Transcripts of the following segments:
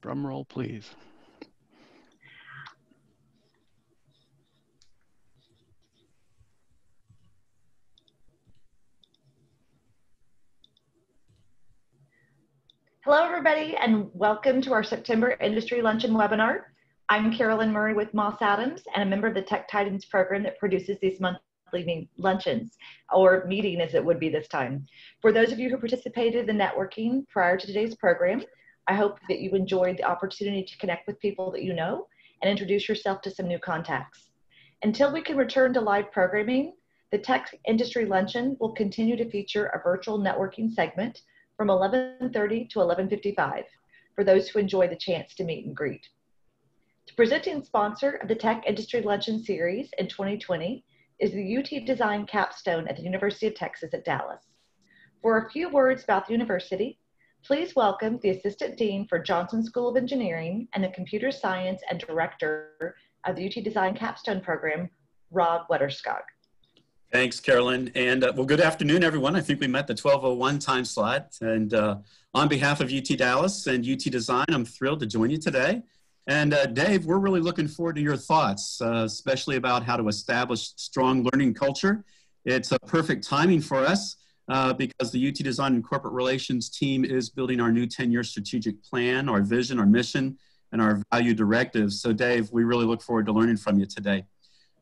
Drum roll, please. Hello, everybody, and welcome to our September Industry Luncheon webinar. I'm Carolyn Murray with Moss Adams and a member of the Tech Titans program that produces these monthly luncheons, or meeting as it would be this time. For those of you who participated in networking prior to today's program, I hope that you enjoyed the opportunity to connect with people that you know and introduce yourself to some new contacts. Until we can return to live programming, the Tech Industry Luncheon will continue to feature a virtual networking segment from 11:30 to 11:55 for those who enjoy the chance to meet and greet. The presenting sponsor of the Tech Industry Luncheon Series in 2020 is the UT Design Capstone at the University of Texas at Dallas. For a few words about the university, please welcome the Assistant Dean for Johnson School of Engineering and the Computer Science and Director of the UT Design Capstone Program, Rod Wetterskog. Thanks, Carolyn. And well, good afternoon, everyone. I think we met the 12:01 time slot. And on behalf of UT Dallas and UT Design, I'm thrilled to join you today. And Dave, we're really looking forward to your thoughts, especially about how to establish strong learning culture. It's a perfect timing for us because the UT Design and Corporate Relations team is building our new 10-year strategic plan, our vision, our mission, and our value directives. So Dave, we really look forward to learning from you today.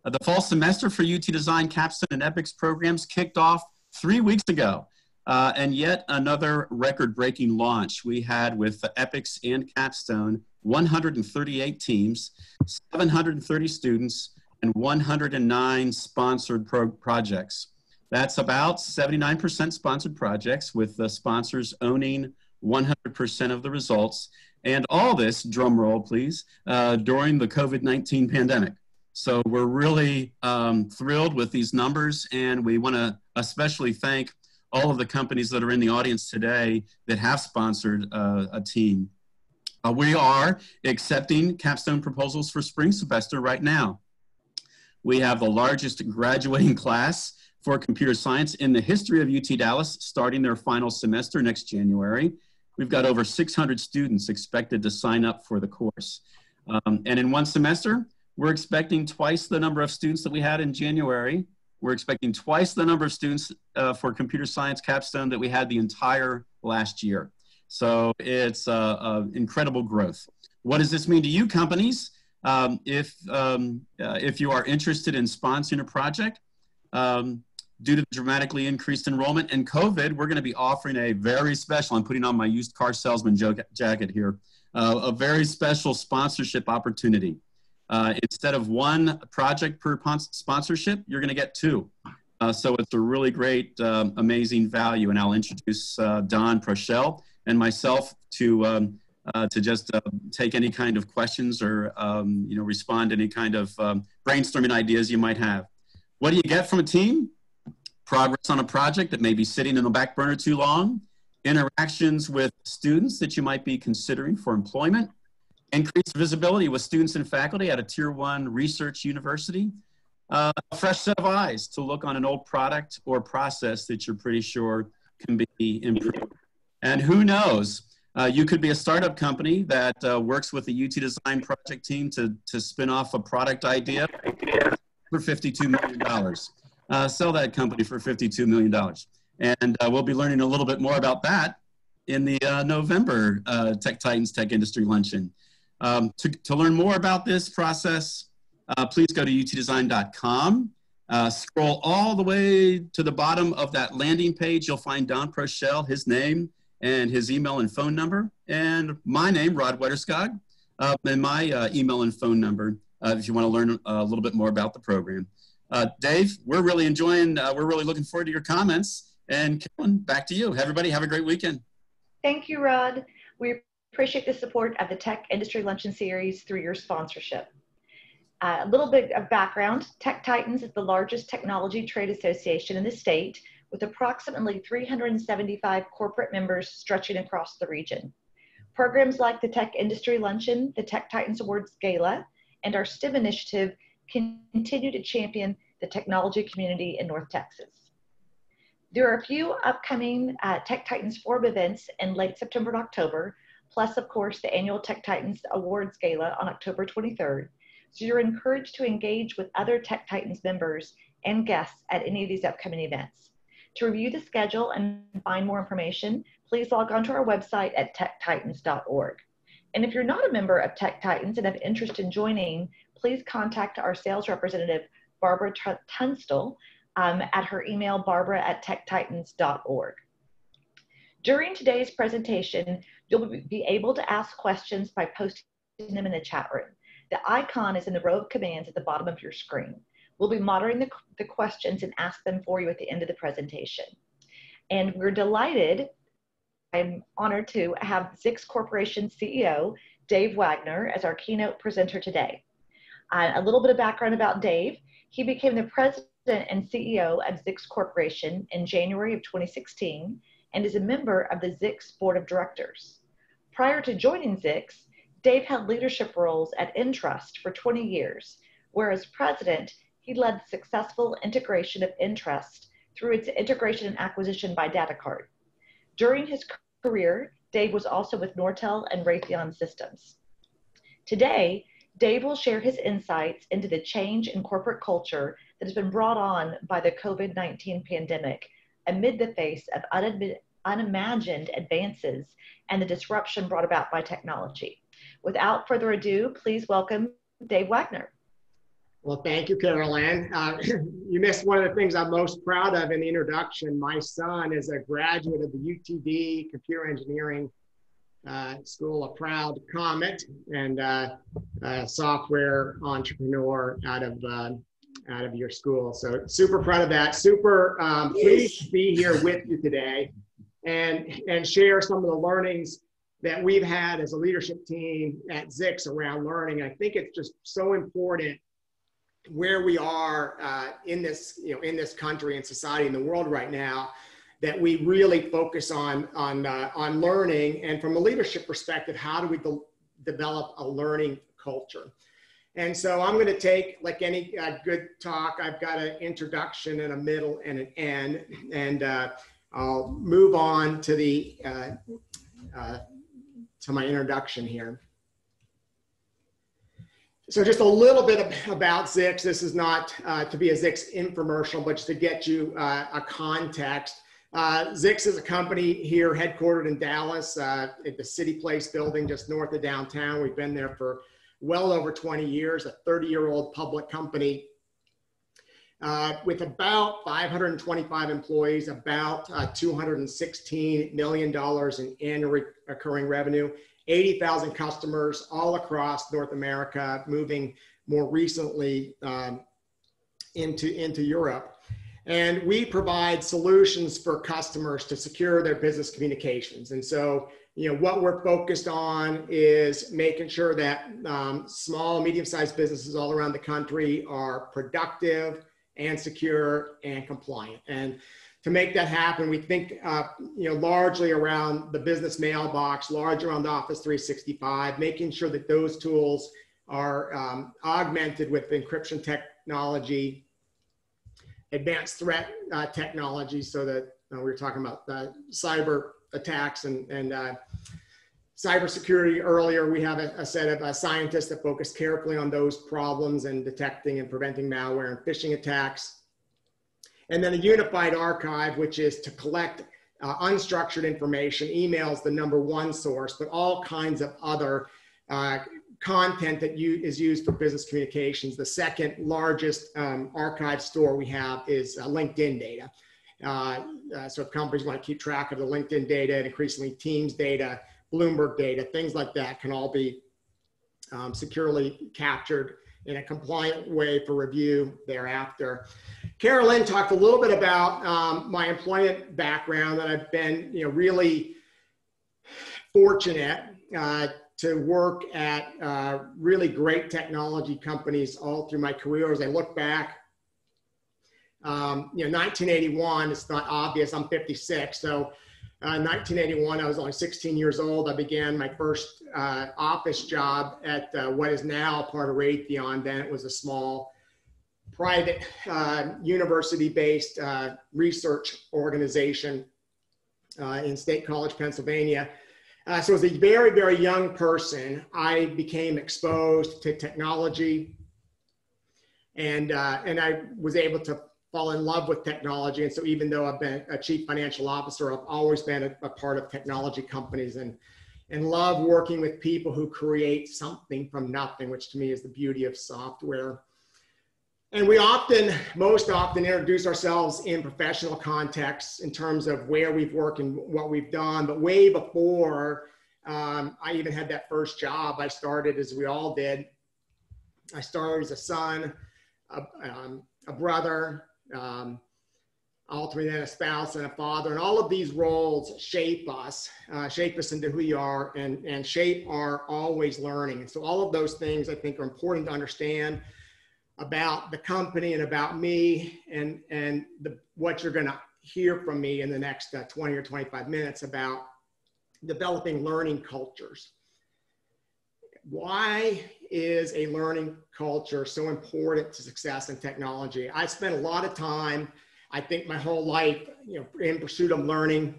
The fall semester for UT Design Capstone and EPICS programs kicked off 3 weeks ago, and yet another record-breaking launch we had with EPICS and Capstone, 138 teams, 730 students, and 109 sponsored projects. That's about 79% sponsored projects, with the sponsors owning 100% of the results, and all this, drum roll please, during the COVID-19 pandemic. So we're really thrilled with these numbers, and we want to especially thank all of the companies that are in the audience today that have sponsored a team. We are accepting capstone proposals for spring semester right now. We have the largest graduating class for computer science in the history of UT Dallas starting their final semester next January. We've got over 600 students expected to sign up for the course. And in one semester, we're expecting twice the number of students that we had in January. We're expecting twice the number of students for computer science capstone that we had the entire last year. So it's incredible growth. What does this mean to you companies? If you are interested in sponsoring a project, due to the dramatically increased enrollment and COVID, we're gonna be offering a very special, I'm putting on my used car salesman jacket here, a very special sponsorship opportunity. Instead of one project per sponsorship, you're gonna get two. So it's a really great, amazing value. And I'll introduce Don Prochelle and myself to just take any kind of questions or respond to any kind of brainstorming ideas you might have. What do you get from a team? Progress on a project that may be sitting in the back burner too long, interactions with students that you might be considering for employment, increased visibility with students and faculty at a tier 1 research university, a fresh set of eyes to look on an old product or process that you're pretty sure can be improved. And who knows, you could be a startup company that works with the UT Design project team to spin off a product idea for $52 million. Sell that company for $52 million. And we'll be learning a little bit more about that in the November Tech Titans Tech Industry Luncheon. To learn more about this process, please go to utdesign.com. Scroll all the way to the bottom of that landing page. You'll find Don Prochelle, his name, and his email and phone number, and my name, Rod Wetterskog, and my email and phone number if you want to learn a little bit more about the program. Dave, we're really looking forward to your comments. And Carolyn, back to you. Everybody have a great weekend. Thank you, Rod. We appreciate the support of the Tech Industry Luncheon Series through your sponsorship. A little bit of background. Tech Titans is the largest technology trade association in the state with approximately 375 corporate members stretching across the region. Programs like the Tech Industry Luncheon, the Tech Titans Awards Gala, and our STEM initiative continue to champion the technology community in North Texas. There are a few upcoming Tech Titans Forum events in late September and October, plus, of course, the annual Tech Titans Awards Gala on October 23rd. So you're encouraged to engage with other Tech Titans members and guests at any of these upcoming events. To review the schedule and find more information, please log on to our website at techtitans.org. And if you're not a member of Tech Titans and have interest in joining, please contact our sales representative, Barbara Tunstall, at her email, barbara@techtitans.org. During today's presentation, you'll be able to ask questions by posting them in the chat room. The icon is in the row of commands at the bottom of your screen. We'll be monitoring the questions and ask them for you at the end of the presentation. And we're delighted, I'm honored to have Zix Corporation CEO, Dave Wagner, as our keynote presenter today. A little bit of background about Dave. He became the president and CEO of Zix Corporation in January of 2016 and is a member of the Zix Board of Directors. Prior to joining Zix, Dave had leadership roles at Entrust for 20 years, where as president, he led the successful integration of Entrust through its integration and acquisition by DataCard. During his career, Dave was also with Nortel and Raytheon Systems. Today, Dave will share his insights into the change in corporate culture that has been brought on by the COVID-19 pandemic amid the face of unimagined advances and the disruption brought about by technology. Without further ado, please welcome Dave Wagner. Well, thank you, Carolyn. You missed one of the things I'm most proud of in the introduction. My son is a graduate of the UTD Computer Engineering School, a proud Comet, and a software entrepreneur out of your school. So super proud of that. Super pleased to be here with you today and share some of the learnings that we've had as a leadership team at Zix around learning. I think it's just so important where we are in this, in this country and society in the world right now, that we really focus on learning, and from a leadership perspective, how do we develop a learning culture? And so I'm going to take, like any good talk, I've got an introduction and a middle and an end, and I'll move on to the to my introduction here. So just a little bit about Zix. This is not to be a Zix infomercial, but just to get you a context. Zix is a company here headquartered in Dallas at the City Place building just north of downtown. We've been there for well over 20 years, a 30-year-old public company with about 525 employees, about $216 million in annual recurring revenue. 80,000 customers all across North America, moving more recently into Europe. And we provide solutions for customers to secure their business communications. And so, what we're focused on is making sure that small, medium-sized businesses all around the country are productive and secure and compliant. And to make that happen, we think, largely around the business mailbox, large around Office 365, making sure that those tools are augmented with encryption technology, advanced threat technology, so that we were talking about cyber attacks and cybersecurity earlier. We have a set of scientists that focus carefully on those problems and detecting and preventing malware and phishing attacks. And then a unified archive, which is to collect unstructured information. Email's the #1 source, but all kinds of other content that is used for business communications. The second largest archive store we have is LinkedIn data. So if companies want to keep track of the LinkedIn data, and increasingly Teams data, Bloomberg data, things like that can all be securely captured in a compliant way for review thereafter. Carolyn talked a little bit about my employment background, and I've been really fortunate to work at really great technology companies all through my career. As I look back, 1981, it's not obvious, I'm 56, so 1981, I was only 16 years old. I began my first office job at what is now part of Raytheon. Then it was a small private university-based research organization in State College, Pennsylvania. So as a very, very young person, I became exposed to technology, and I was able to fall in love with technology. And so even though I've been a chief financial officer, I've always been a part of technology companies and love working with people who create something from nothing, which to me is the beauty of software. And we most often introduce ourselves in professional contexts in terms of where we've worked and what we've done. But way before I even had that first job, I started, as we all did, I started as a son, a brother, ultimately then a spouse and a father. And all of these roles shape us into who we are, and shape our always learning. And so all of those things I think are important to understand about the company and about me, and what you're going to hear from me in the next 20 or 25 minutes about developing learning cultures. Why is a learning culture so important to success in technology? I spent a lot of time, I think my whole life, in pursuit of learning.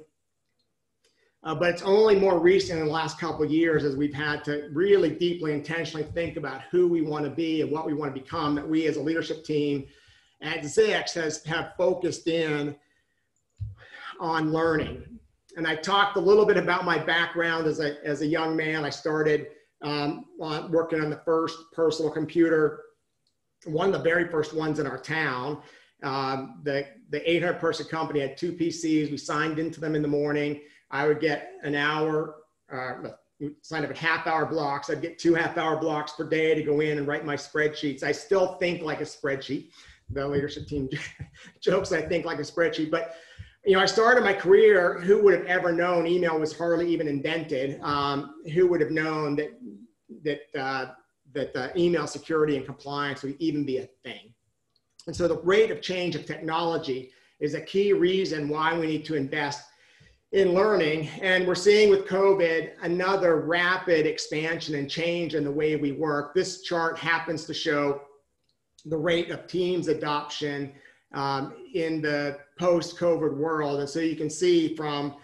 But it's only more recent in the last couple of years, as we've had to really deeply, intentionally think about who we want to be and what we want to become, that we as a leadership team at Zix have focused in on learning. And I talked a little bit about my background as a young man. I started working on the first personal computer, one of the very first ones in our town. The 800-person company had 2 PCs. We signed into them in the morning. I would get an hour, sign up at half-hour blocks. I'd get 2 half-hour blocks per day to go in and write my spreadsheets. I still think like a spreadsheet. The leadership team jokes I think like a spreadsheet. But I started my career, who would have ever known email was hardly even invented? Who would have known that email security and compliance would even be a thing? And so the rate of change of technology is a key reason why we need to invest in learning. And we're seeing with COVID another rapid expansion and change in the way we work. This chart happens to show the rate of Teams adoption in the post-COVID world. And so you can see from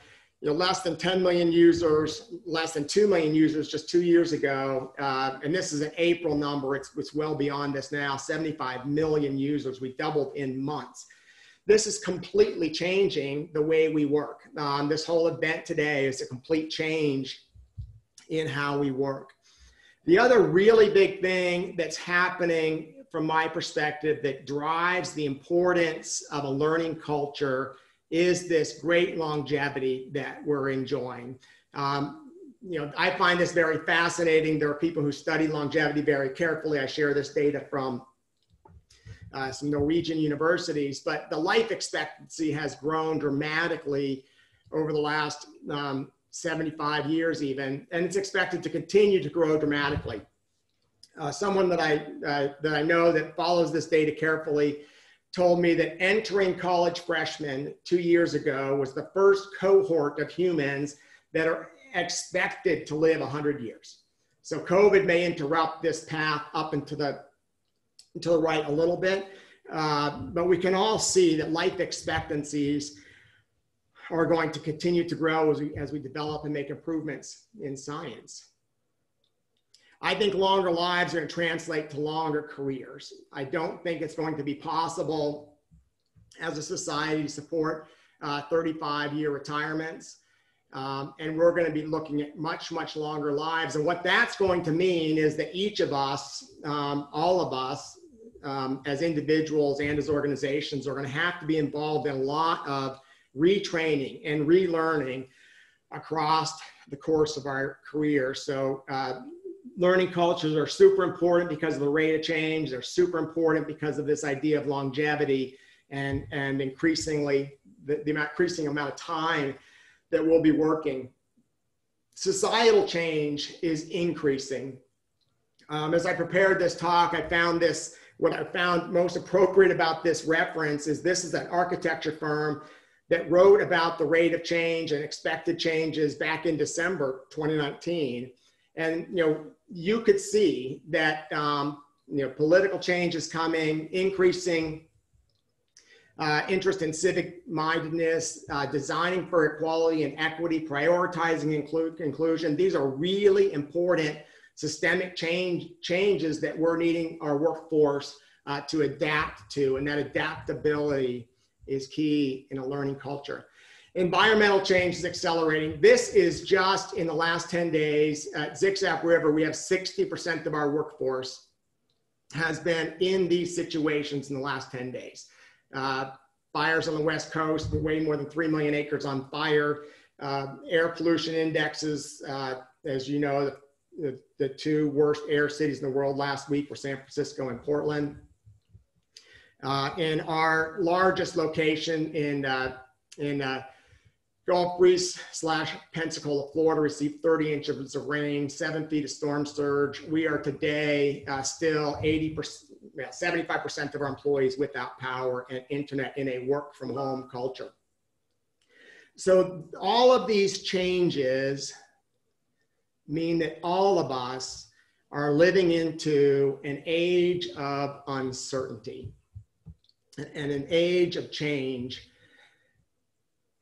less than 10 million users, less than 2 million users just 2 years ago. And this is an April number. It's well beyond this now, 75 million users. We doubled in months. This is completely changing the way we work. This whole event today is a complete change in how we work. The other really big thing that's happening from my perspective that drives the importance of a learning culture is this great longevity that we're enjoying. I find this very fascinating. There are people who study longevity very carefully. I share this data from some Norwegian universities, but the life expectancy has grown dramatically over the last 75 years even, and it's expected to continue to grow dramatically. Someone that I know that follows this data carefully told me that entering college freshmen 2 years ago was the first cohort of humans that are expected to live 100 years. So COVID may interrupt this path up into the right a little bit, but we can all see that life expectancies are going to continue to grow as we develop and make improvements in science. I think longer lives are going to translate to longer careers. I don't think it's going to be possible as a society to support 35-year retirements. And we're going to be looking at much, much longer lives. And what that's going to mean is that each of us, all of us, as individuals and as organizations, are going to have to be involved in a lot of retraining and relearning across the course of our career. So learning cultures are super important because of the rate of change. They're super important because of this idea of longevity and increasingly the increasing amount of time that we'll be working. Societal change is increasing. As I prepared this talk, I found this, what I found most appropriate about this reference is this is an architecture firm that wrote about the rate of change and expected changes back in December 2019. And you could see that political change is coming, increasing interest in civic mindedness, designing for equality and equity, prioritizing inclusion. These are really important systemic changes that we're needing our workforce to adapt to, and that adaptability is key in a learning culture. Environmental change is accelerating. This is just in the last 10 days at Ziegfeld River, we have 60% of our workforce has been in these situations in the last 10 days. Fires on the West Coast, way more than 3 million acres on fire. Air pollution indexes, as you know, the two worst air cities in the world last week were San Francisco and Portland. In our largest location in Gulf Breeze / Pensacola, Florida, received 30 inches of rain, 7 feet of storm surge. We are today still 75% of our employees without power and internet in a work from home culture. So all of these changes mean that all of us are living into an age of uncertainty and an age of change.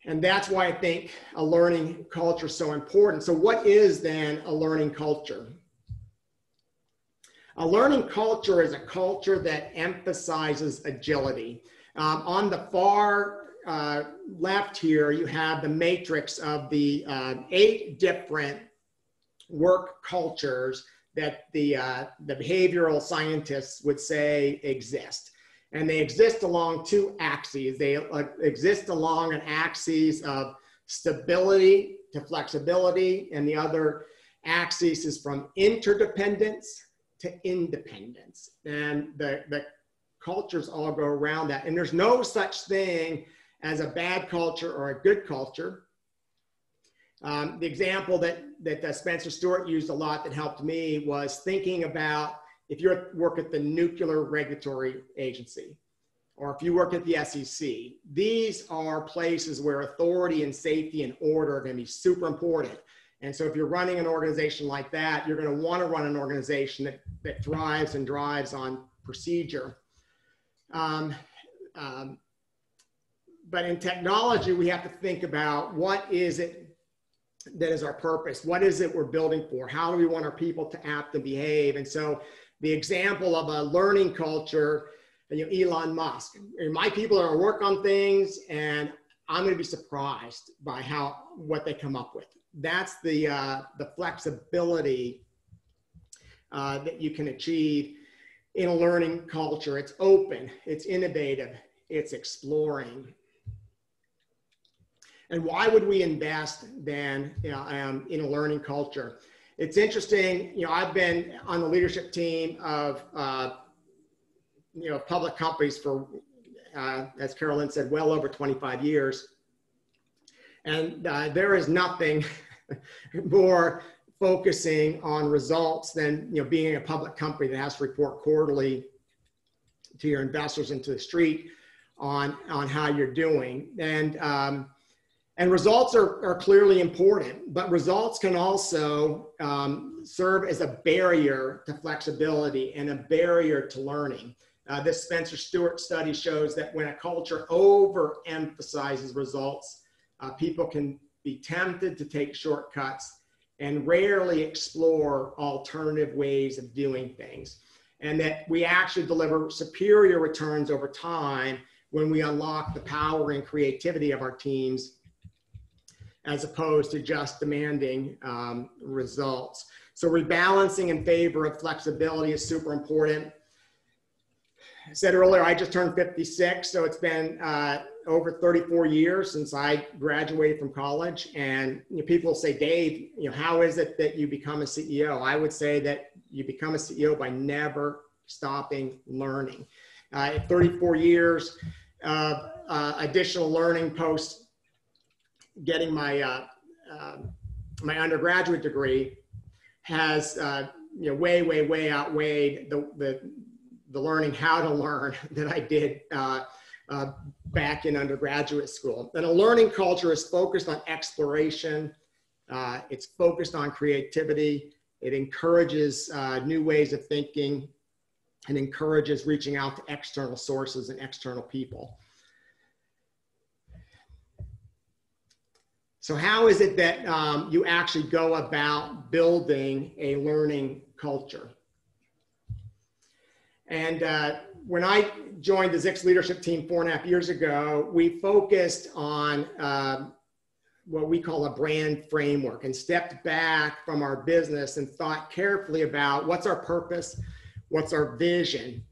And that's why I think a learning culture is so important. So what is then a learning culture? A learning culture is a culture that emphasizes agility. On the far left here, you have the matrix of the 8 different work cultures that the behavioral scientists would say exist. And they exist along 2 axes. They exist along an axis of stability to flexibility, and the other axis is from interdependence to independence. And the cultures all go around that. And there's no such thing as a bad culture or a good culture. The example that Spencer Stuart used a lot that helped me was thinking about if you work at the Nuclear Regulatory Agency, or if you work at the SEC, these are places where authority and safety and order are going to be super important. And so if you're running an organization like that, you're going to want to run an organization that thrives and drives on procedure. But in technology, we have to think about what is it that is our purpose? What is it we're building for? How do we want our people to act and behave? And so the example of a learning culture, Elon Musk, my people are going to work on things and I'm going to be surprised by what they come up with. That's the flexibility that you can achieve in a learning culture. It's open, it's innovative, it's exploring. And why would we invest then in a learning culture? It's interesting, I've been on the leadership team of public companies for, as Carolyn said, well over 25 years. And there is nothing more focusing on results than being a public company that has to report quarterly to your investors and to the street on how you're doing. And results are clearly important, but results can also serve as a barrier to flexibility and a barrier to learning. This Spencer Stuart study shows that when a culture overemphasizes results, people can be tempted to take shortcuts and rarely explore alternative ways of doing things. And that we actually deliver superior returns over time when we unlock the power and creativity of our teams, as opposed to just demanding results. So rebalancing in favor of flexibility is super important. I said earlier, I just turned 56, so it's been over 34 years since I graduated from college. And people say, Dave, how is it that you become a CEO? I would say that you become a CEO by never stopping learning. 34 years of additional learning post getting my my undergraduate degree has way outweighed the learning how to learn that I did back in undergraduate school. And a learning culture is focused on exploration. It's focused on creativity. It encourages new ways of thinking and encourages reaching out to external sources and external people. So how is it that you actually go about building a learning culture? And when I joined the Zix leadership team 4.5 years ago, we focused on what we call a brand framework and stepped back from our business and thought carefully about what's our purpose, what's our vision.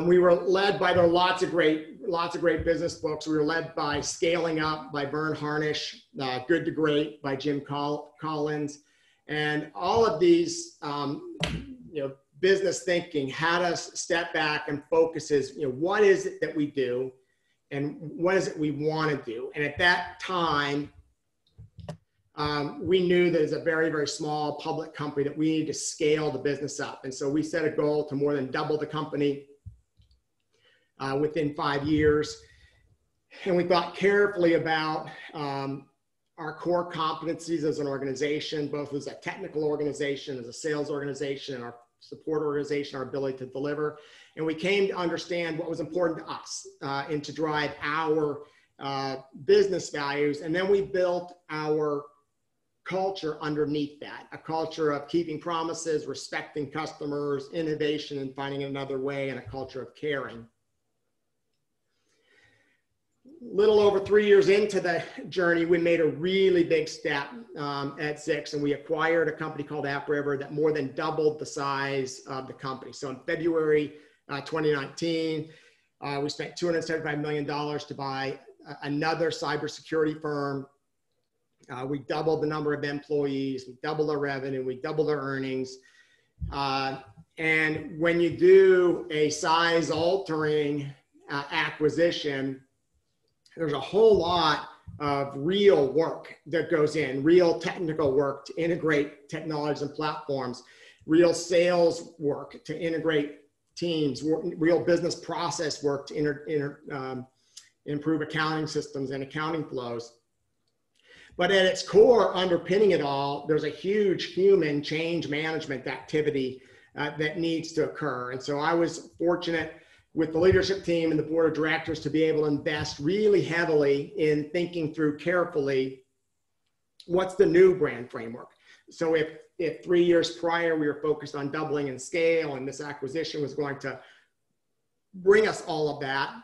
We were led by, there are lots of great business books. We were led by Scaling Up by Vern Harnish, Good to Great by Jim Collins. And all of these, business thinking had us step back and focus is, what is it that we do and what is it we want to do? And at that time, we knew that as a very, very small public company that we needed to scale the business up. And so we set a goal to more than double the company within 5 years. And we thought carefully about our core competencies as an organization, both as a technical organization, as a sales organization, and our support organization, our ability to deliver. And we came to understand what was important to us and to drive our business values. And then we built our culture underneath that, a culture of keeping promises, respecting customers, innovation, and finding another way, and a culture of caring. Little over 3 years into the journey, we made a really big step at Zix, and we acquired a company called AppRiver that more than doubled the size of the company. So in February 2019, we spent $275 million to buy another cybersecurity firm. We doubled the number of employees, we doubled our revenue, we doubled our earnings. And when you do a size-altering acquisition, there's a whole lot of real work that goes in, real technical work to integrate technologies and platforms, real sales work to integrate teams, real business process work to improve accounting systems and accounting flows. But at its core, underpinning it all, there's a huge human change management activity that needs to occur. And so I was fortunate with the leadership team and the board of directors to be able to invest really heavily in thinking through carefully what's the new brand framework. So if 3 years prior we were focused on doubling in scale and this acquisition was going to bring us all of that,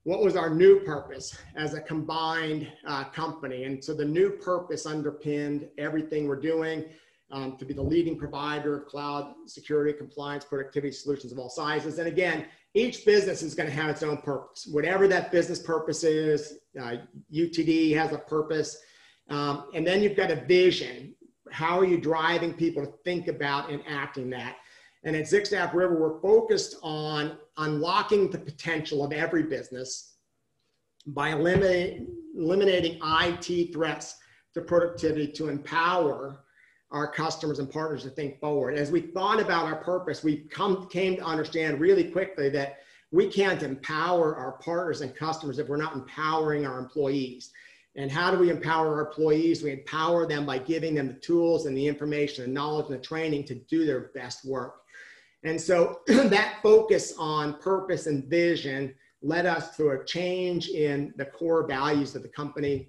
what was our new purpose as a combined company? And so the new purpose underpinned everything we're doing. To be the leading provider of cloud security, compliance, productivity solutions of all sizes. And again, each business is going to have its own purpose. Whatever that business purpose is, UTD has a purpose. And then you've got a vision. How are you driving people to think about and acting that? And at Zix AppRiver, we're focused on unlocking the potential of every business by eliminating IT threats to productivity to empower our customers and partners to think forward. As we thought about our purpose, we came to understand really quickly that we can't empower our partners and customers if we're not empowering our employees. And how do we empower our employees? We empower them by giving them the tools and the information and knowledge and the training to do their best work. And so that focus on purpose and vision led us to a change in the core values of the company.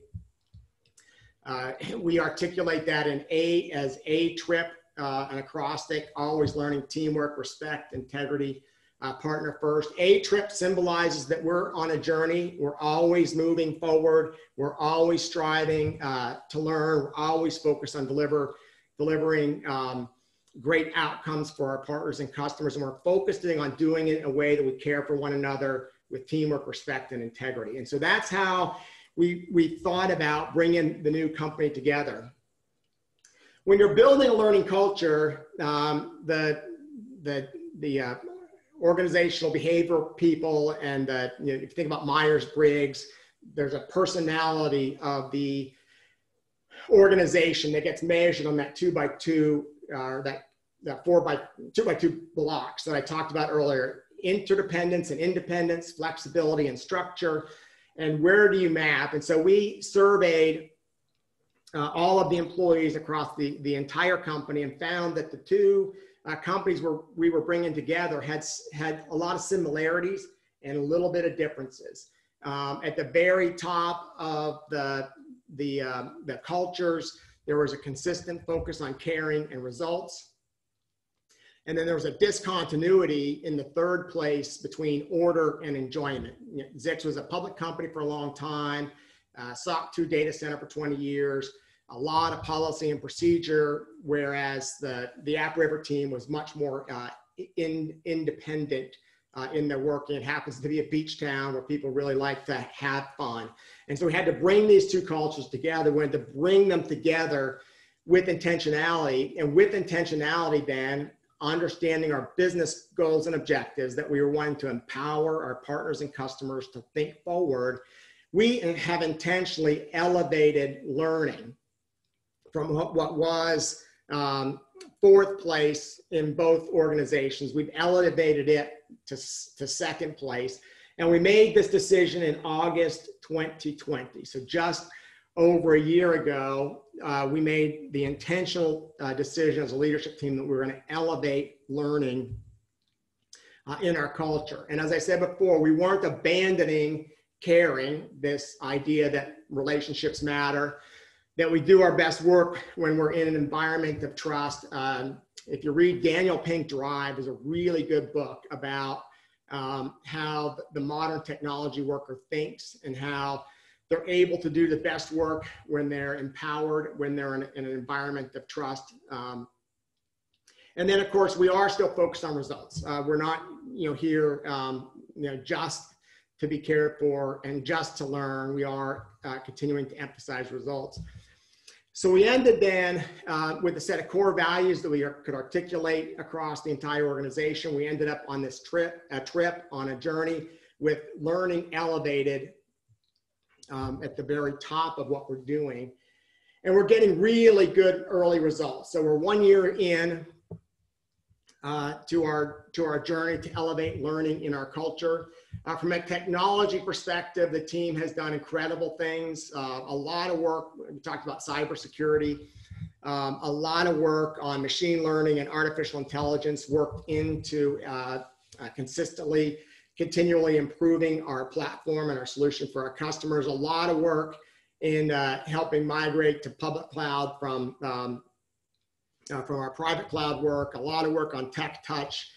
We articulate that in as a trip, an acrostic, always learning, teamwork, respect, integrity, partner first. A trip symbolizes that we're on a journey. We're always moving forward. We're always striving to learn. We're always focused on delivering great outcomes for our partners and customers. And we're focusing on doing it in a way that we care for one another with teamwork, respect, and integrity. And so that's how we thought about bringing the new company together. When you're building a learning culture, the organizational behavioral people and if you think about Myers-Briggs, there's a personality of the organization that gets measured on that 2x2, that 2x2 blocks that I talked about earlier: interdependence and independence, flexibility and structure. And where do you map? And so we surveyed all of the employees across the entire company and found that the two companies we were bringing together had a lot of similarities and a little bit of differences. At the very top of the cultures, there was a consistent focus on caring and results. And then there was a discontinuity in the third place between order and enjoyment. Zix was a public company for a long time, SOC 2 data center for 20 years, a lot of policy and procedure, whereas the App River team was much more independent in their work. It happens to be a beach town where people really like to have fun. And so we had to bring these two cultures together. We had to bring them together with intentionality, and with intentionality then understanding our business goals and objectives, that we were wanting to empower our partners and customers to think forward. We have intentionally elevated learning from what was fourth place in both organizations. We've elevated it to second place. And we made this decision in August 2020. So just over a year ago, we made the intentional decision as a leadership team that we were going to elevate learning in our culture. And as I said before, we weren't abandoning caring, this idea that relationships matter, that we do our best work when we're in an environment of trust. If you read Daniel Pink Drive, is a really good book about how the modern technology worker thinks and how they're able to do the best work when they're empowered, when they're in an environment of trust. And then, of course, we are still focused on results. We're not, here, just to be cared for and just to learn. We are continuing to emphasize results. So we ended then with a set of core values that we could articulate across the entire organization. We ended up on this trip on a journey with learning elevated at the very top of what we're doing. And we're getting really good early results. So we're 1 year in to our journey to elevate learning in our culture. From a technology perspective, the team has done incredible things. A lot of work, we talked about cybersecurity, a lot of work on machine learning and artificial intelligence worked into consistently, continually improving our platform and our solution for our customers. A lot of work in helping migrate to public cloud from our private cloud work, a lot of work on tech touch,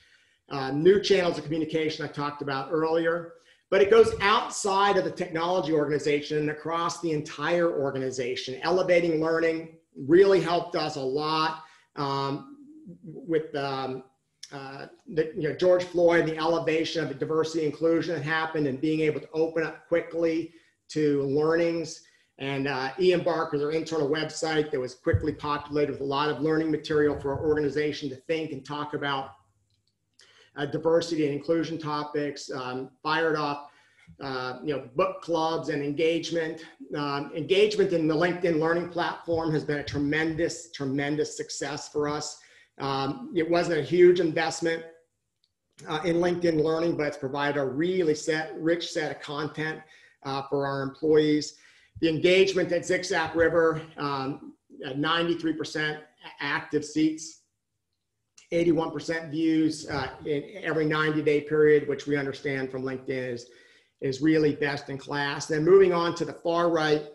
new channels of communication I talked about earlier, but it goes outside of the technology organization and across the entire organization. Elevating learning really helped us a lot with George Floyd, the elevation of the diversity and inclusion that happened and being able to open up quickly to learnings. And Ian Barker's our internal website that was quickly populated with a lot of learning material for our organization to think and talk about diversity and inclusion topics, fired off, book clubs and engagement. Engagement in the LinkedIn Learning platform has been a tremendous, tremendous success for us. It wasn't a huge investment in LinkedIn Learning, but it's provided a really rich set of content for our employees. The engagement at Zix App River, 93% active seats, 81% views in every 90-day period, which we understand from LinkedIn is really best in class. Then moving on to the far right,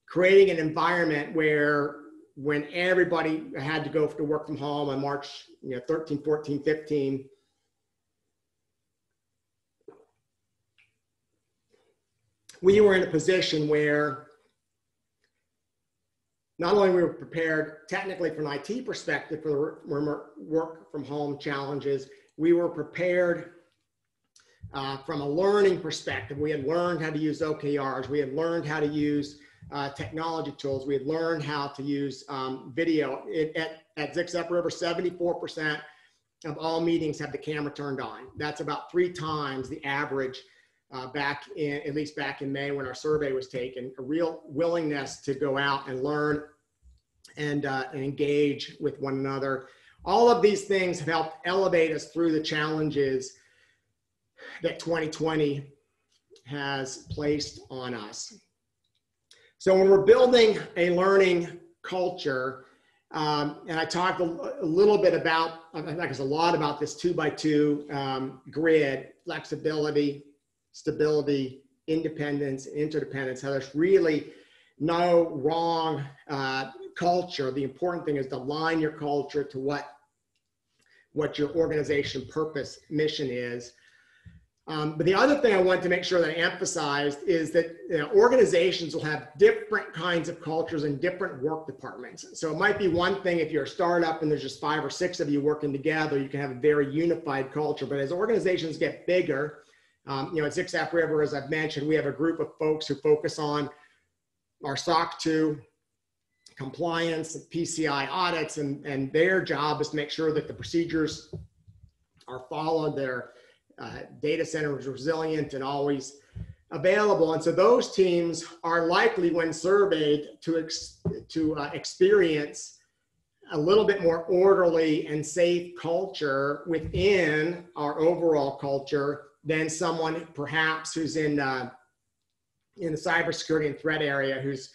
creating an environment where when everybody had to go to work from home on March 13, 14, 15, we were in a position where not only we were prepared technically from an IT perspective for the work from home challenges, we were prepared from a learning perspective. We had learned how to use OKRs. We had learned how to use technology tools. We had learned how to use video. At Zix App River, 74% of all meetings have the camera turned on. That's about 3 times the average at least back in May when our survey was taken. A real willingness to go out and learn and engage with one another. All of these things have helped elevate us through the challenges that 2020 has placed on us. So when we're building a learning culture, And I talked a little bit about, I think there's a lot about this 2x2 grid, flexibility, stability, independence, interdependence, how there's really no wrong culture. The important thing is to align your culture to what your organization purpose mission is. But the other thing I want to make sure that I emphasized is that organizations will have different kinds of cultures in different work departments. So it might be one thing if you're a startup and there's just 5 or 6 of you working together, you can have a very unified culture. But as organizations get bigger, at Zig-Zag River, as I've mentioned, we have a group of folks who focus on our SOC 2 compliance, PCI audits, and their job is to make sure that the procedures are followed, their data center is resilient and always available. And so those teams are likely, when surveyed, to experience a little bit more orderly and safe culture within our overall culture than someone perhaps who's in the cybersecurity and threat area, who's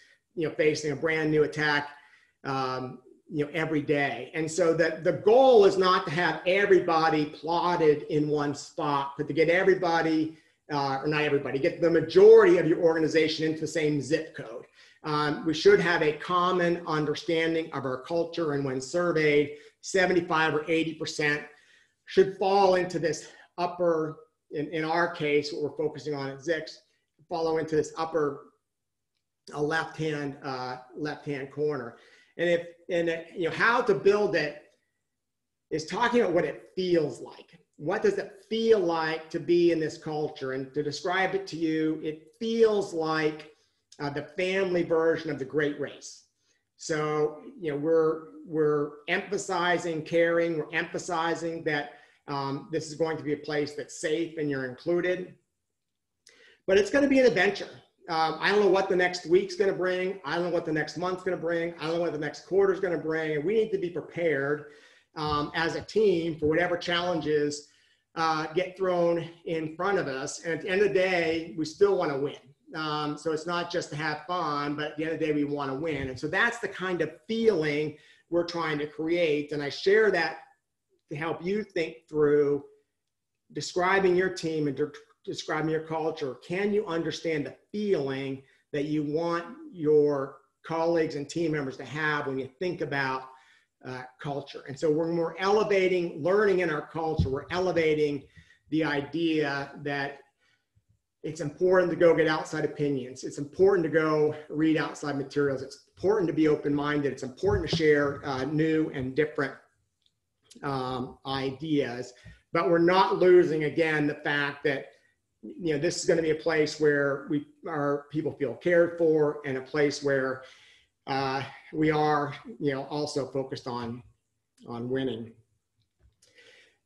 facing a brand new attack every day. And so that the goal is not to have everybody plotted in one spot, but to get everybody, or not everybody, get the majority of your organization into the same zip code. We should have a common understanding of our culture, and when surveyed, 75 or 80% should fall into this upper, in our case, what we're focusing on at Zix, follow into this upper left-hand corner. And how to build it is talking about what it feels like. What does it feel like to be in this culture? And to describe it to you, it feels like the family version of the Great Race. So, we're emphasizing caring, we're emphasizing that this is going to be a place that's safe and you're included. But it's going to be an adventure. I don't know what the next week's going to bring. I don't know what the next month's going to bring. I don't know what the next quarter's going to bring. And we need to be prepared as a team for whatever challenges get thrown in front of us. And at the end of the day, we still want to win. So it's not just to have fun, but at the end of the day, we want to win. And so that's the kind of feeling we're trying to create. And I share that to help you think through describing your team and describing your culture. Can you understand the feeling that you want your colleagues and team members to have when you think about culture? And so when we're elevating learning in our culture, we're elevating the idea that it's important to go get outside opinions. It's important to go read outside materials. It's important to be open-minded. It's important to share new and different ideas. But we're not losing, again, the fact that this is going to be a place where our people feel cared for, and a place where we are, also focused on winning.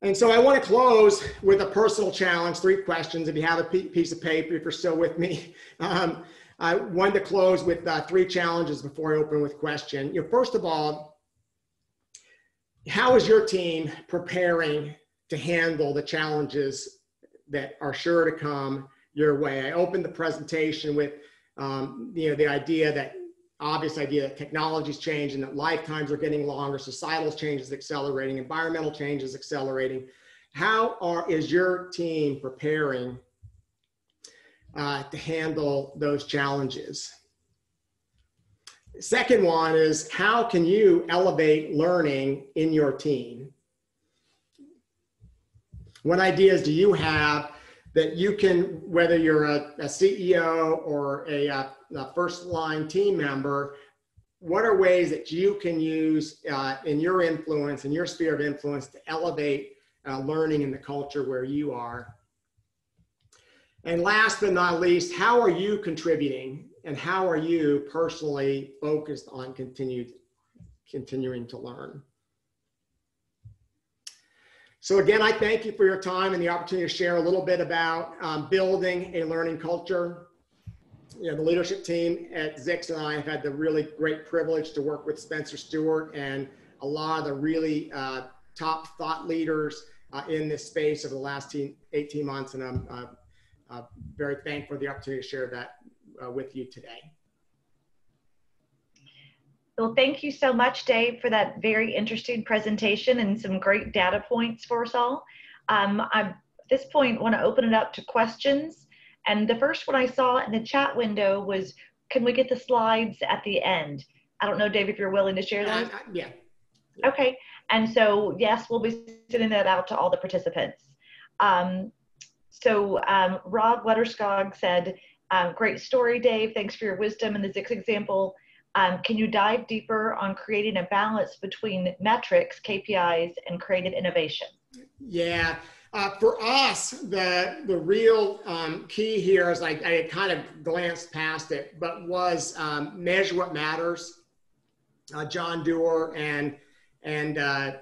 And so I want to close with a personal challenge, 3 questions. If you have a piece of paper, if you're still with me, I wanted to close with 3 challenges before I open with question. First of all, how is your team preparing to handle the challenges that are sure to come your way? I opened the presentation with, the idea that, obvious idea that technology's changed and that lifetimes are getting longer, societal change is accelerating, environmental change is accelerating. How is your team preparing to handle those challenges? Second one is, how can you elevate learning in your team? What ideas do you have that you can, whether you're a CEO or a first line team member, what are ways that you can use in your influence, in your sphere of influence, to elevate learning in the culture where you are? And last but not least, how are you contributing, and how are you personally focused on continuing to learn? So again, I thank you for your time and the opportunity to share a little bit about building a learning culture. The leadership team at Zix and I have had the really great privilege to work with Spencer Stewart and a lot of the really top thought leaders in this space over the last 18 months. And I'm very thankful for the opportunity to share that with you today. Well, thank you so much, Dave, for that very interesting presentation and some great data points for us all. At this point, want to open it up to questions. And the first one I saw in the chat window was, can we get the slides at the end? I don't know, Dave, if you're willing to share those. Yeah. Okay. And so, yes, we'll be sending that out to all the participants. Rod Wetterskog said, great story, Dave. Thanks for your wisdom and the Zix example. Can you dive deeper on creating a balance between metrics, KPIs, and creative innovation? Yeah. For us, the real key here is I kind of glanced past it, but was measure what matters. John Doerr and the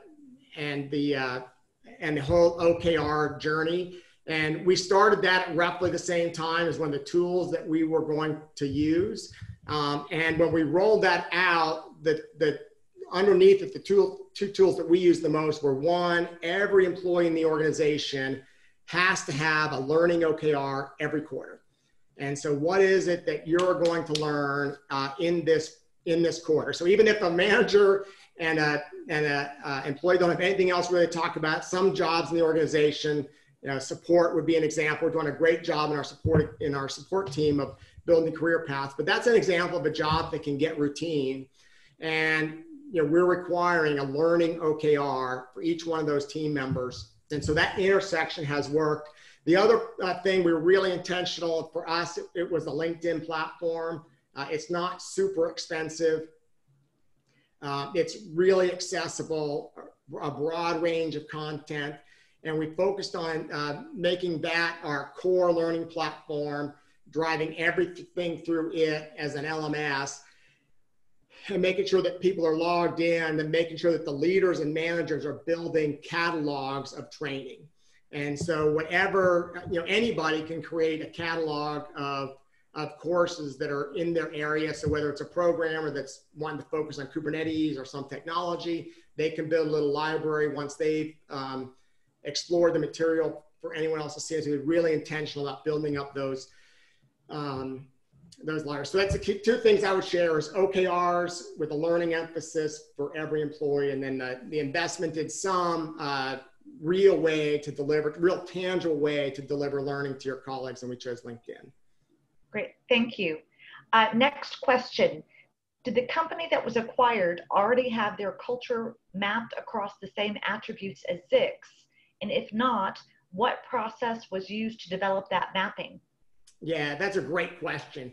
whole OKR journey, and we started that at roughly the same time as one of the tools that we were going to use. And when we rolled that out, the underneath it, the two tools that we use the most were, one, every employee in the organization has to have a learning OKR every quarter. And so what is it that you're going to learn in this quarter? So even if a manager and a employee don't have anything else really to talk about, some jobs in the organization, support would be an example. We're doing a great job in our support team of building career paths, but that's an example of a job that can get routine. And we're requiring a learning OKR for each one of those team members. And so that intersection has worked. The other thing, we were really intentional for us, it was a LinkedIn platform. It's not super expensive. It's really accessible, a broad range of content. And we focused on making that our core learning platform, driving everything through it as an LMS, and making sure that people are logged in, and making sure that the leaders and managers are building catalogs of training. And so whatever, anybody can create a catalog of courses that are in their area. So whether it's a programmer that's wanting to focus on Kubernetes or some technology, they can build a little library once they've explored the material for anyone else to see. So we're really intentional about building up those libraries. So that's the two things I would share is OKRs with a learning emphasis for every employee. And then the investment in some real tangible way to deliver learning to your colleagues. And we chose LinkedIn. Great, thank you. Next question. Did the company that was acquired already have their culture mapped across the same attributes as Zix? And if not, what process was used to develop that mapping? Yeah, that's a great question.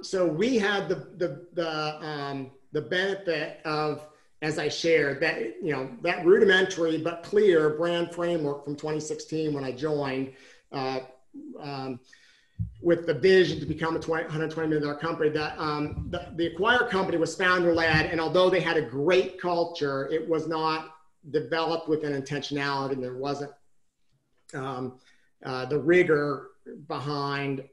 So we had the benefit of, as I shared, that rudimentary but clear brand framework from 2016 when I joined, with the vision to become a $120 million company. That the acquired company was founder-led, and although they had a great culture, it was not developed with an intentionality, and there wasn't the rigor behind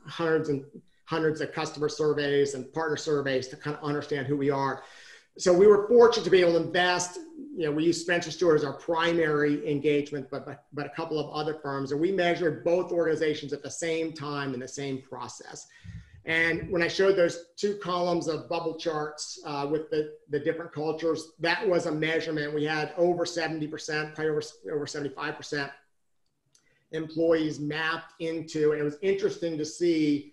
hundreds and hundreds of customer surveys and partner surveys to kind of understand who we are. So we were fortunate to be able to invest. We use Spencer Stuart as our primary engagement, but a couple of other firms, and we measured both organizations at the same time in the same process. And when I showed those two columns of bubble charts with the different cultures, that was a measurement. We had over 70%, probably over 75% employees mapped into, and it was interesting to see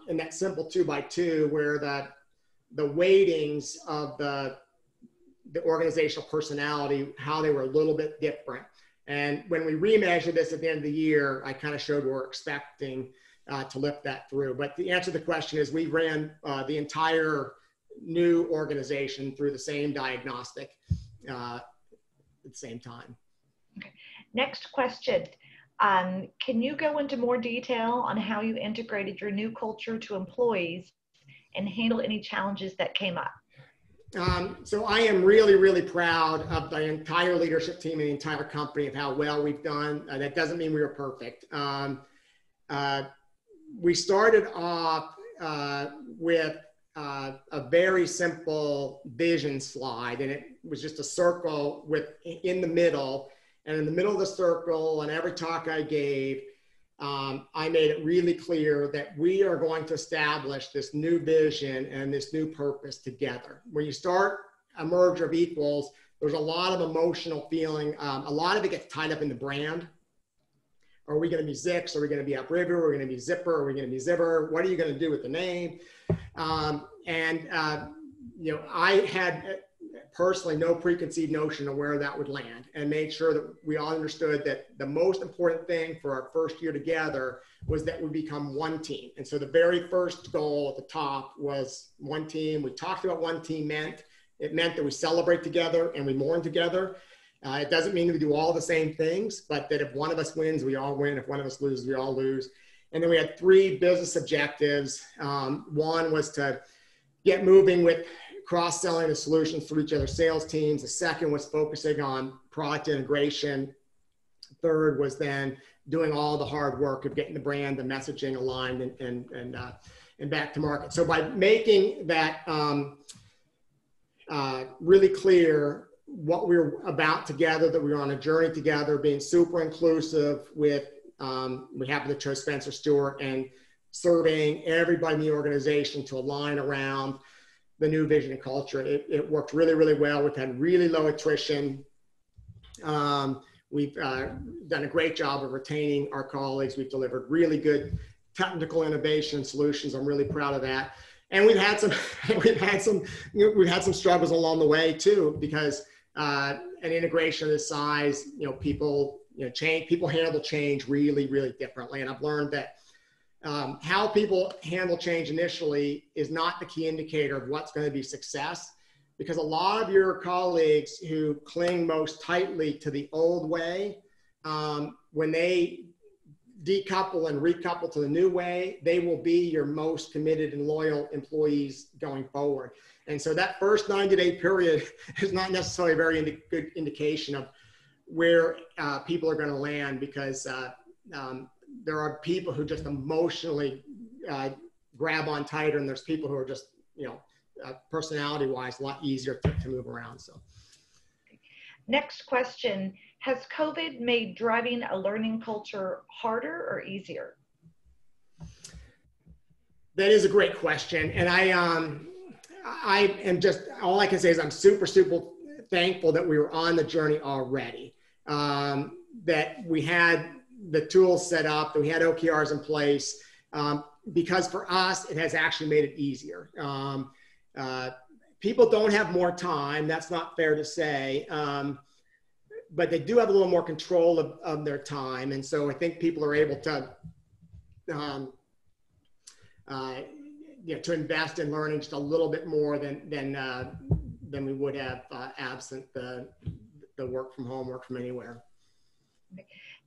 in that simple 2x2 where the weightings of the organizational personality, how they were a little bit different. And when we remeasured this at the end of the year, I kind of showed we're expecting to lift that through. But the answer to the question is we ran the entire new organization through the same diagnostic at the same time. Okay. Next question. Can you go into more detail on how you integrated your new culture to employees and handle any challenges that came up? So I am really, really proud of the entire leadership team and the entire company of how well we've done. That doesn't mean we were perfect. We started off with a very simple vision slide, and it was just a circle in the middle. And in the middle of the circle, and every talk I gave, I made it really clear that we are going to establish this new vision and this new purpose together. When you start a merger of equals, there's a lot of emotional feeling. A lot of it gets tied up in the brand. Are we going to be Zix? Are we going to be Upriver? Are we going to be Zipper? Are we going to be Zibber? What are you going to do with the name? You know, I had personally no preconceived notion of where that would land, and made sure that we all understood that the most important thing for our first year together was that we become one team. And so the very first goal at the top was one team. We talked about one team meant. It meant that we celebrate together and we mourn together. It doesn't mean we do all the same things, but that if one of us wins, we all win. If one of us loses, we all lose. And then we had 3 business objectives. One was to get moving with cross-selling the solutions through each other's sales teams. The second was focusing on product integration. Third was then doing all the hard work of getting the brand, the messaging aligned and back to market. So by making that really clear what we were about together, that we were on a journey together, being super inclusive with, we happened to chose Spencer Stewart, and surveying everybody in the organization to align around the new vision and culture. It worked really, really well. We've had really low attrition. We've done a great job of retaining our colleagues. We've delivered really good technical innovation solutions. I'm really proud of that. And we've had some struggles along the way too, because an integration of this size, you know, people handle change really, really differently. And I've learned that how people handle change initially is not the key indicator of what's going to be success, because a lot of your colleagues who cling most tightly to the old way, when they decouple and recouple to the new way, they will be your most committed and loyal employees going forward. And so that first 90-day period is not necessarily a very good indication of where people are going to land, because there are people who just emotionally grab on tighter, and there's people who are just, you know, personality-wise, a lot easier to move around. So, next question: has COVID made driving a learning culture harder or easier? That is a great question, and I am just, all I can say is I'm super, super thankful that we were on the journey already. That we had the tools set up, that we had OKRs in place, because for us, it has actually made it easier. People don't have more time. That's not fair to say. But they do have a little more control of their time. And so I think people are able to, to invest in learning just a little bit more than we would have absent the work from home, work from anywhere.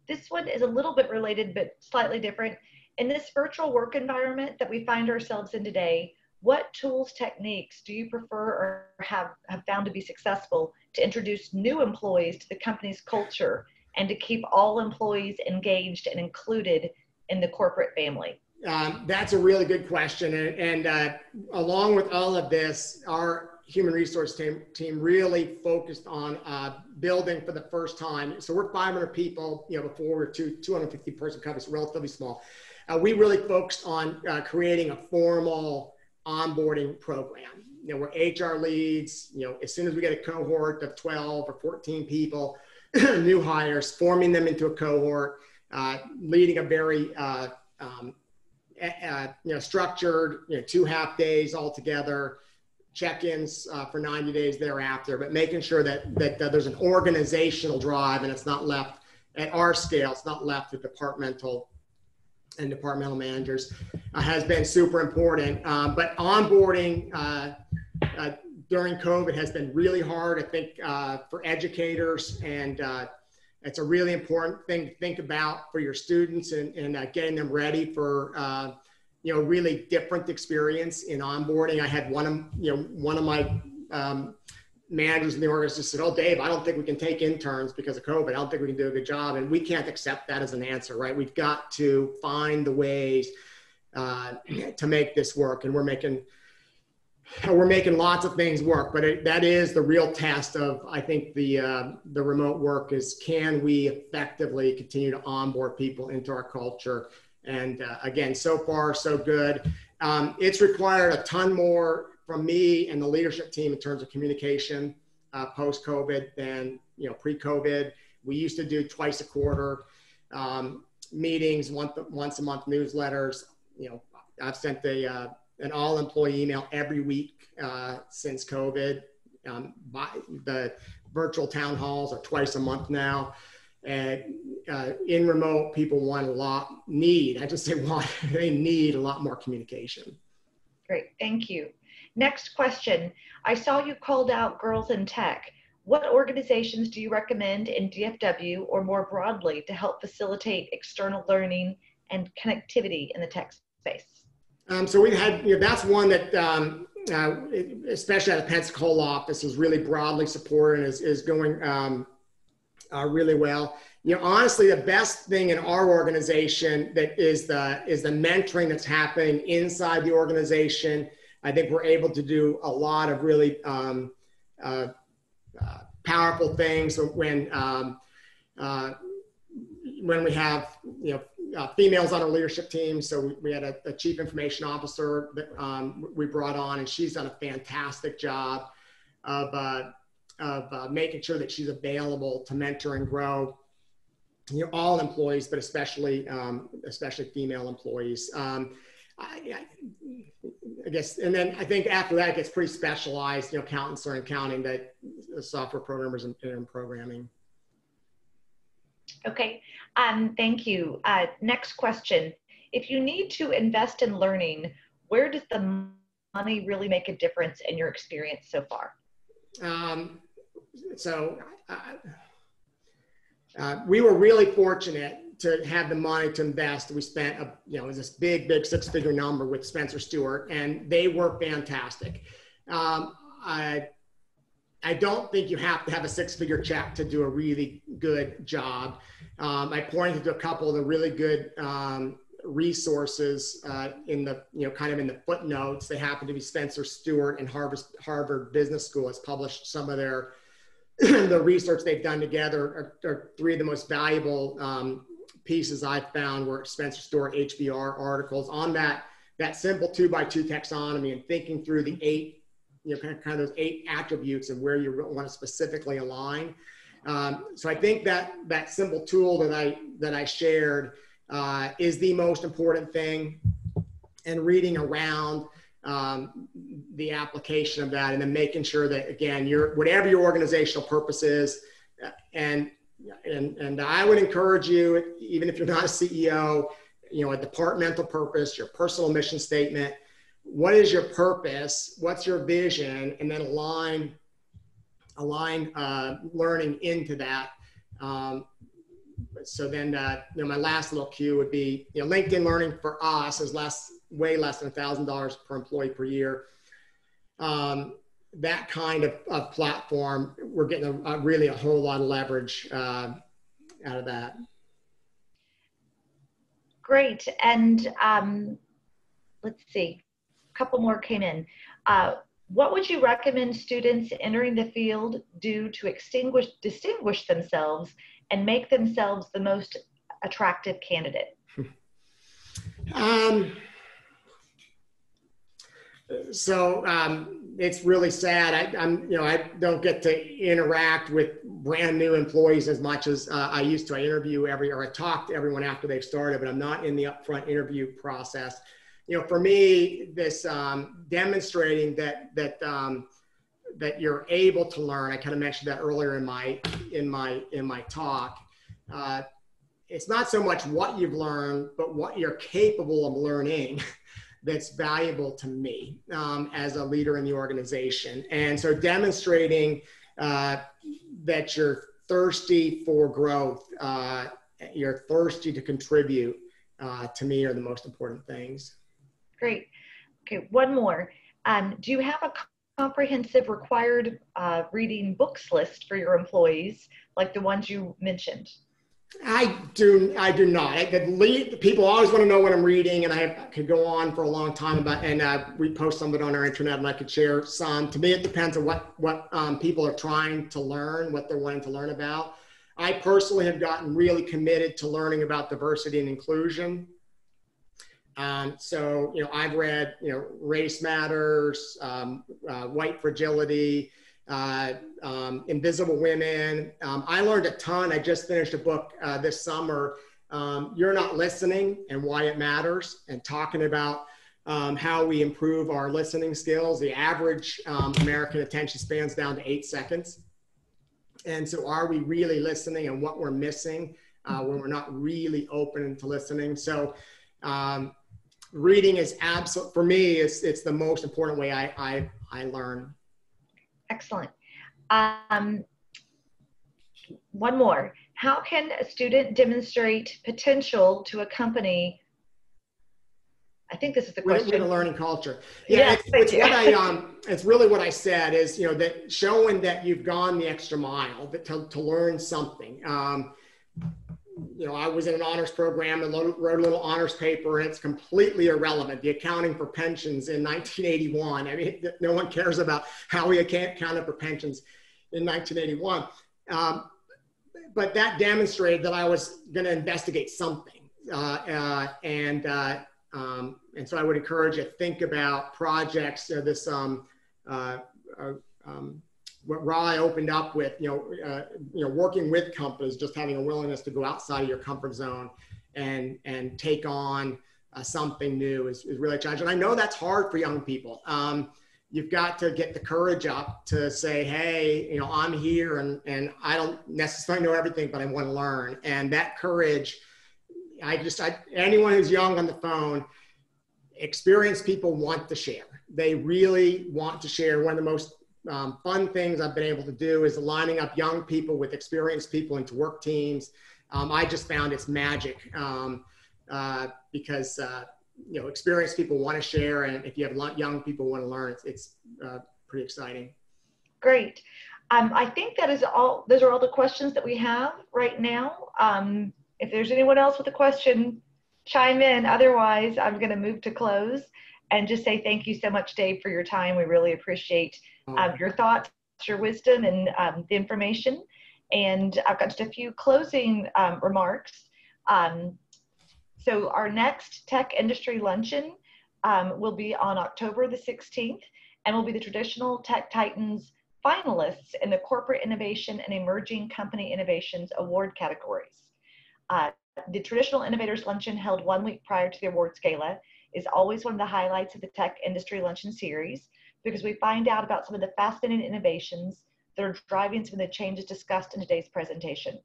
This one is a little bit related, but slightly different. In this virtual work environment that we find ourselves in today, what tools, techniques do you prefer or have found to be successful to introduce new employees to the company's culture and to keep all employees engaged and included in the corporate family? That's a really good question. And along with all of this, our human resource team really focused on building for the first time. So we're 500 people, you know, before we were 250 person company, so relatively small. We really focused on creating a formal onboarding program, you know, where HR leads, you know, as soon as we get a cohort of 12 or 14 people, new hires, forming them into a cohort, leading a very, structured, 2 half days all together, check-ins for 90 days thereafter, but making sure that there's an organizational drive and it's not left at our scale, it's not left to departmental managers, has been super important. But onboarding during COVID has been really hard, I think, for educators, and it's a really important thing to think about for your students and getting them ready for really different experience in onboarding. I had one of my managers in the organization said, "Oh, Dave, I don't think we can take interns because of COVID. I don't think we can do a good job." And we can't accept that as an answer, right? We've got to find the ways to make this work. And we're making we're making lots of things work, but that is the real test of, I think, the remote work is, can we effectively continue to onboard people into our culture? And again, so far, so good. It's required a ton more from me and the leadership team in terms of communication post-COVID than pre-COVID. We used to do twice a quarter meetings, once a month newsletters. I've sent an all-employee email every week since COVID. The virtual town halls are twice a month now. And in remote, people they need a lot more communication. Great, thank you. Next question. I saw you called out Girls in Tech. What organizations do you recommend in DFW or more broadly to help facilitate external learning and connectivity in the tech space? So we've had, that's one that, especially at the Pensacola office, is really broadly supported and is going really well. Honestly, the best thing in our organization that is the mentoring that's happening inside the organization. I think we're able to do a lot of really powerful things when we have, females on our leadership team. So we had a chief information officer that we brought on, and she's done a fantastic job of making sure that she's available to mentor and grow, all employees, but especially female employees. I guess, and then I think after that it gets pretty specialized. Accountants are in accounting, that software programmers in programming. Okay, thank you. Next question. If you need to invest in learning, where does the money really make a difference in your experience so far? We were really fortunate to have the money to invest. We spent, it was this big six-figure number with Spencer Stewart, and they were fantastic. I don't think you have to have a six-figure check to do a really good job. I pointed to a couple of the really good resources in the, kind of in the footnotes. They happen to be Spencer Stewart and Harvard Business School has published some of their the research they've done together are three of the most valuable pieces I've found were Spencer Stewart HBR articles on that simple 2x2 taxonomy and thinking through the 8, kind of those 8 attributes of where you want to specifically align. So I think that simple tool that I shared is the most important thing, and reading around the application of that, and then making sure that, again, whatever your organizational purpose is, and I would encourage you, even if you're not a CEO, a departmental purpose, your personal mission statement. What is your purpose? What's your vision? And then align learning into that. So then, my last little cue would be, LinkedIn Learning for us is way less than $1,000 per employee per year. That kind of platform, we're getting really a whole lot of leverage out of that. Great. And let's see, a couple more came in. What would you recommend students entering the field do to distinguish themselves and make themselves the most attractive candidate? It's really sad. I don't get to interact with brand new employees as much as I used to. I interview I talk to everyone after they've started, but I'm not in the upfront interview process. For me, this demonstrating that you're able to learn. I kind of mentioned that earlier in my talk. It's not so much what you've learned, but what you're capable of learning that's valuable to me as a leader in the organization. And so demonstrating that you're thirsty for growth, you're thirsty to contribute, to me are the most important things. Great. Okay, one more. Do you have a comprehensive required reading books list for your employees, like the ones you mentioned? I do not. People always want to know what I'm reading, and I could go on for a long time about. And we post some of it on our internet, and I could share some. To me, it depends on what people are trying to learn, what they're wanting to learn about. I personally have gotten really committed to learning about diversity and inclusion. So, I've read, Race Matters, White Fragility, Invisible Women. I learned a ton. I just finished a book this summer, You're Not Listening and Why It Matters, and talking about how we improve our listening skills. The average American attention span's down to 8 seconds. And so are we really listening, and what we're missing when we're not really open to listening? So reading is absolute, for me, it's the most important way I learn. Excellent. One more. How can a student demonstrate potential to a company? I think this is the question. With a learning culture. Yeah, it's really what I said is, that showing that you've gone the extra mile to learn something. I was in an honors program and wrote a little honors paper, and it's completely irrelevant. The accounting for pensions in 1981. I mean, no one cares about how we accounted for pensions in 1981. But that demonstrated that I was going to investigate something. And so I would encourage you to think about projects. What Rye opened up with, working with companies, just having a willingness to go outside of your comfort zone and take on something new is really challenging. And I know that's hard for young people. You've got to get the courage up to say, hey, I'm here and I don't necessarily know everything, but I want to learn. And that courage, anyone who's young on the phone, experienced people want to share. They really want to share. One of the most fun things I've been able to do is aligning up young people with experienced people into work teams. I just found it's magic because experienced people want to share, and if you have young people want to learn, it's pretty exciting. Great. I think that is all. Those are all the questions that we have right now. If there's anyone else with a question, chime in. Otherwise, I'm going to move to close and just say thank you so much, Dave, for your time. We really appreciate your thoughts, your wisdom, and the information. And I've got just a few closing remarks. So our next Tech Industry Luncheon will be on October the 16th, and will be the traditional Tech Titans finalists in the Corporate Innovation and Emerging Company Innovations Award categories. The Traditional Innovators Luncheon, held 1 week prior to the awards gala, is always one of the highlights of the Tech Industry Luncheon series, because we find out about some of the fascinating innovations that are driving some of the changes discussed in today's presentation.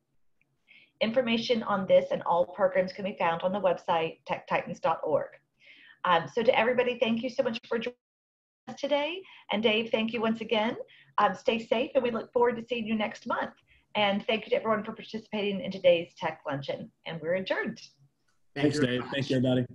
Information on this and all programs can be found on the website, techtitans.org. So to everybody, thank you so much for joining us today. And Dave, thank you once again. Stay safe, and we look forward to seeing you next month. And thank you to everyone for participating in today's Tech Luncheon. And we're adjourned. Thanks, Dave. Thank you, everybody.